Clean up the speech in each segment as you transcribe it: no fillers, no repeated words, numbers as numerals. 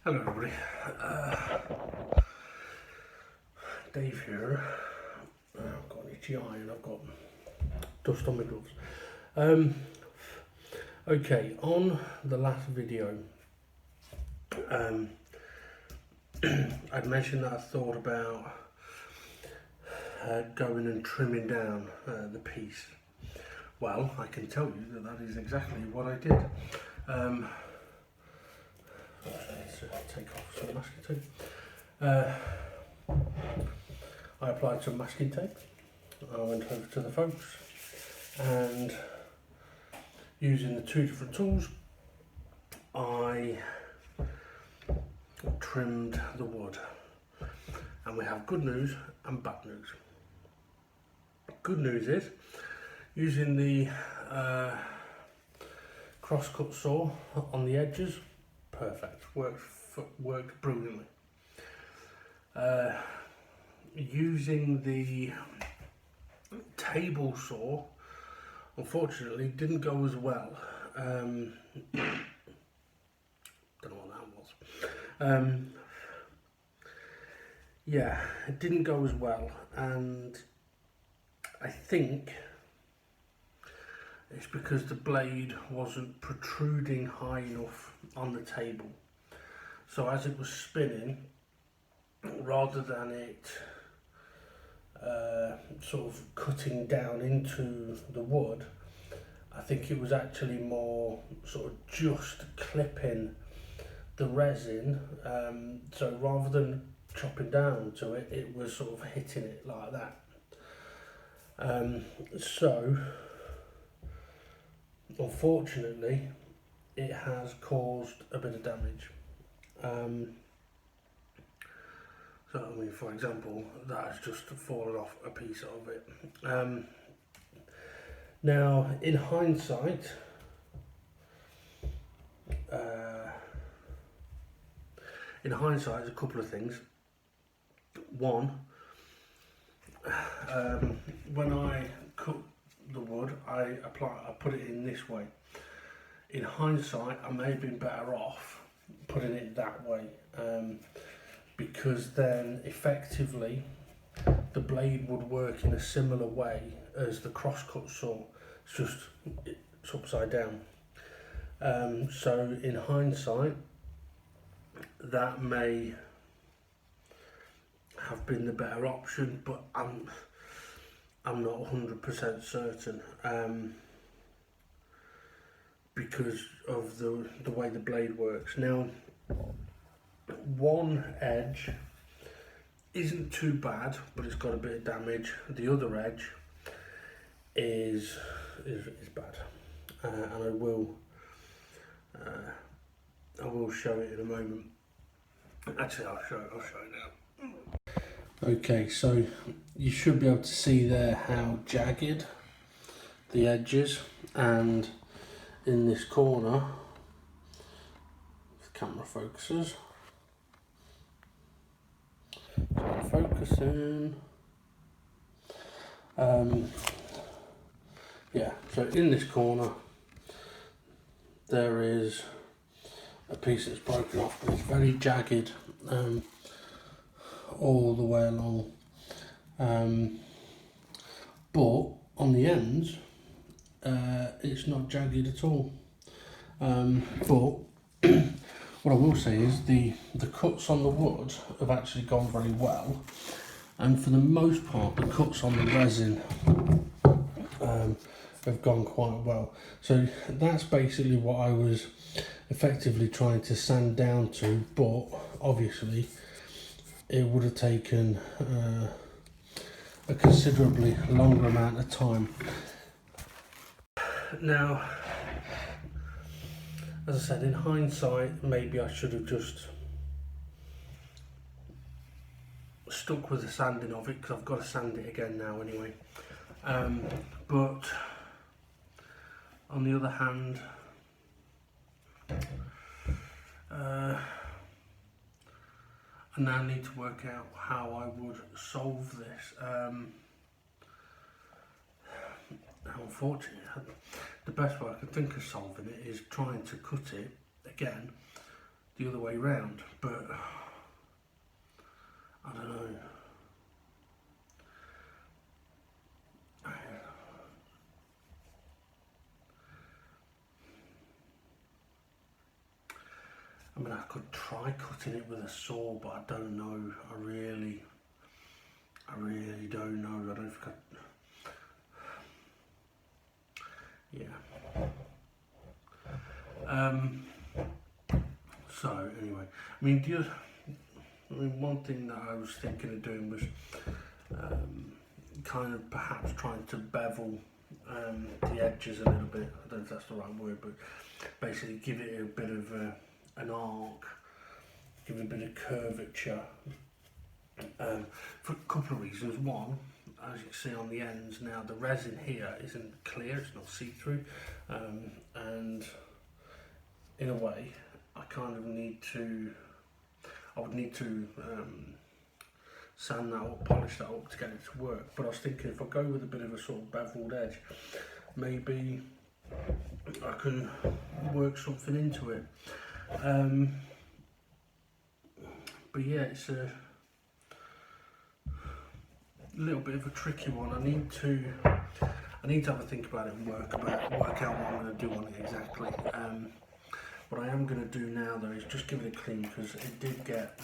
Hello everybody, Dave here. I've got an itchy eye and I've got dust on my gloves. Okay, on the last video, I'd mentioned that I thought about going and trimming down the piece. Well, I can tell you that that is exactly what I did. Let's take off some masking tape. I applied some masking tape. I went over to the folks and using the two different tools I trimmed the wood, and we have good news and bad news. Good news is using the cross-cut saw on the edges, perfect, worked brilliantly. Using the table saw, unfortunately, didn't go as well. Don't know what that was. Yeah, it didn't go as well, and I think it's because the blade wasn't protruding high enough on the table. So as it was spinning, rather than it sort of cutting down into the wood, I think it was actually more sort of just clipping the resin. So rather than chopping down to it, it was sort of hitting it like that. So unfortunately, it has caused a bit of damage. So, I mean, for example, that has just fallen off a piece of it. Now, in hindsight, there's a couple of things. One, when I cut the wood, I put it in this way. In hindsight, I may have been better off putting it that way, because then effectively the blade would work in a similar way as the crosscut saw. It's upside down. So in hindsight, that may have been the better option, but I'm not 100% certain, because of the way the blade works. Now, one edge isn't too bad, but it's got a bit of damage. The other edge is bad, and I will show it in a moment. Actually, I'll show it now. Okay, so you should be able to see there how jagged the edge is, and in this corner, if the camera focuses, focusing. Yeah, so in this corner there is a piece that's broken off, but it's very jagged all the way along. But on the ends, it's not jagged at all. But what I will say is the cuts on the wood have actually gone very well, and for the most part the cuts on the resin have gone quite well. So that's basically what I was effectively trying to sand down to, but obviously it would have taken a considerably longer amount of time. Now, as I said, in hindsight, maybe I should have just stuck with the sanding of it, because I've got to sand it again now anyway. But on the other hand, I now need to work out how I would solve this. Unfortunately, the best way I can think of solving it is trying to cut it again the other way round, but I don't know. I mean, I could try cutting it with a saw, but I don't know. I really don't know. I don't think So anyway, I mean, one thing that I was thinking of doing was kind of perhaps trying to bevel the edges a little bit. I don't know if that's the right word, but basically give it a bit of an arc, give it a bit of curvature, for a couple of reasons. One, as you can see on the ends now, the resin here isn't clear, it's not see-through, and in a way I kind of would need to sand that up, polish that up to get it to work. But I was thinking, if I go with a bit of a sort of beveled edge, maybe I can work something into it. But yeah, it's a little bit of a tricky one. I need to have a think about it and work out what I'm going to do on it exactly. What I am going to do now though is just give it a clean, because it did get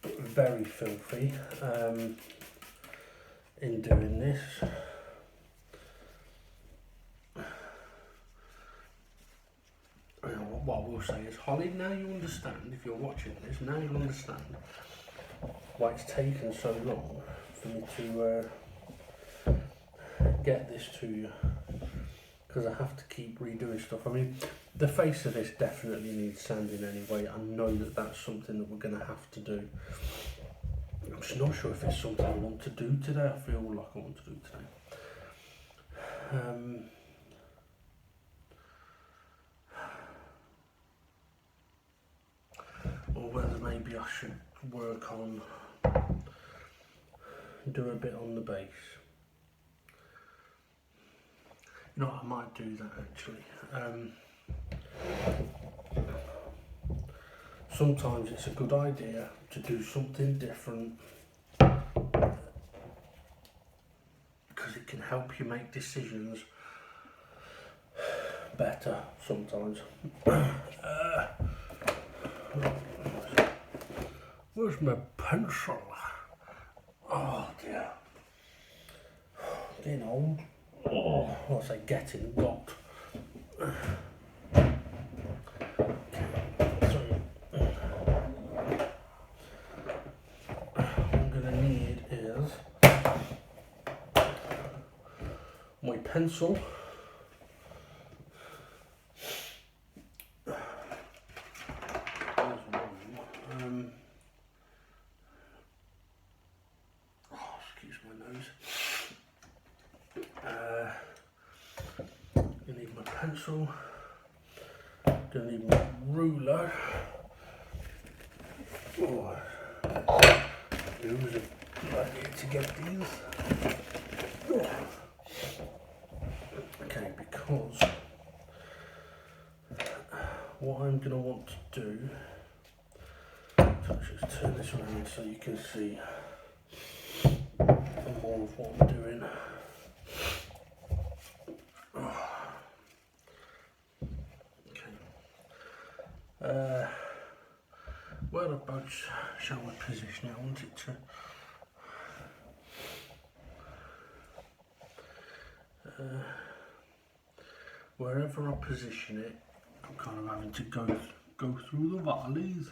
very filthy in doing this. What I will say is, Holly, now you understand, if you're watching this, now you'll understand why it's taken so long for me to get this to you, because I have to keep redoing stuff. I mean, the face of this definitely needs sanding anyway. I know that that's something that we're going to have to do. I'm just not sure if it's something I want to do today. I feel like I want to do today. Or whether maybe I should work on, do a bit on the base. You know, I might do that actually. Sometimes it's a good idea to do something different, because it can help you make decisions better sometimes. Where's my pencil? Oh dear. Getting old. Oh, I say getting, got. So, what I'm going to need is my pencil. You need my pencil, you need my ruler. Oh, it was a good idea to get these. Okay, because what I'm going to want to do, so let's just turn this around so you can see more of what I'm doing. Whereabouts shall we position it? I want it to, wherever I position it, I'm kind of having to go through the valleys.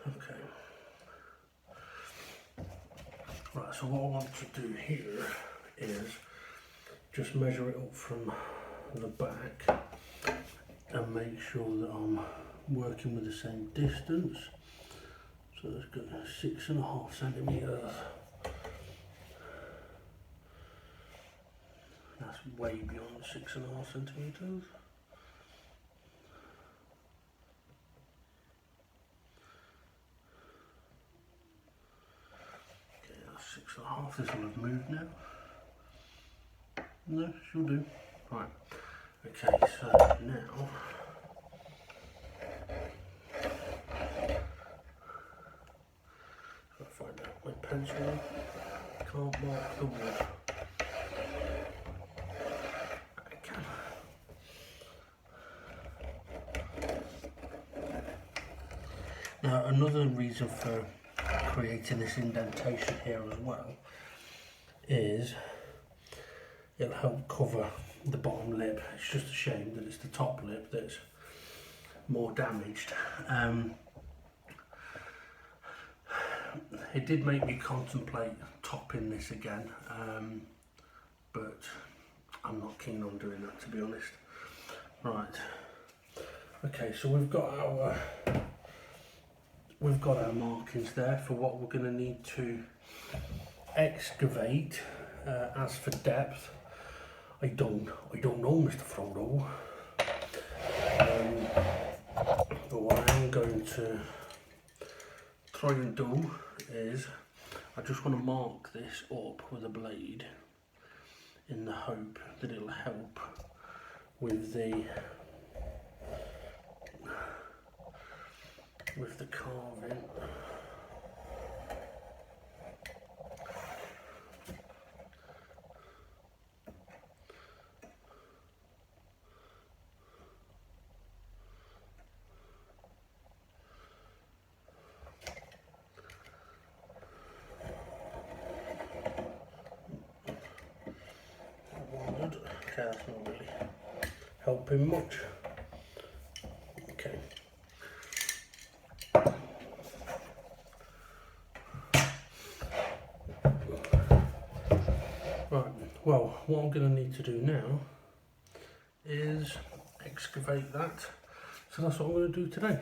Okay. Right, so what I want to do here is just measure it up from the back and make sure that I'm working with the same distance. So it's got 6.5 centimetres. That's way beyond 6.5 centimetres. Okay, that's 6.5. This will have moved now. No, she'll do. Right. Okay, so now I'll find out my pencil. Can't mark the wood. I can. Now another reason for creating this indentation here as well is it'll help cover the bottom lip. It's just a shame that it's the top lip that's more damaged. It did make me contemplate topping this again, but I'm not keen on doing that, to be honest. Right, okay, so we've got our markings there for what we're going to need to excavate. As for depth, I don't know, Mr. Frodo. But what I'm going to try and do is I just want to mark this up with a blade in the hope that it'll help with the carving. Okay, that's not really helping much. Okay. Right, well, what I'm going to need to do now is excavate that. So that's what I'm going to do today.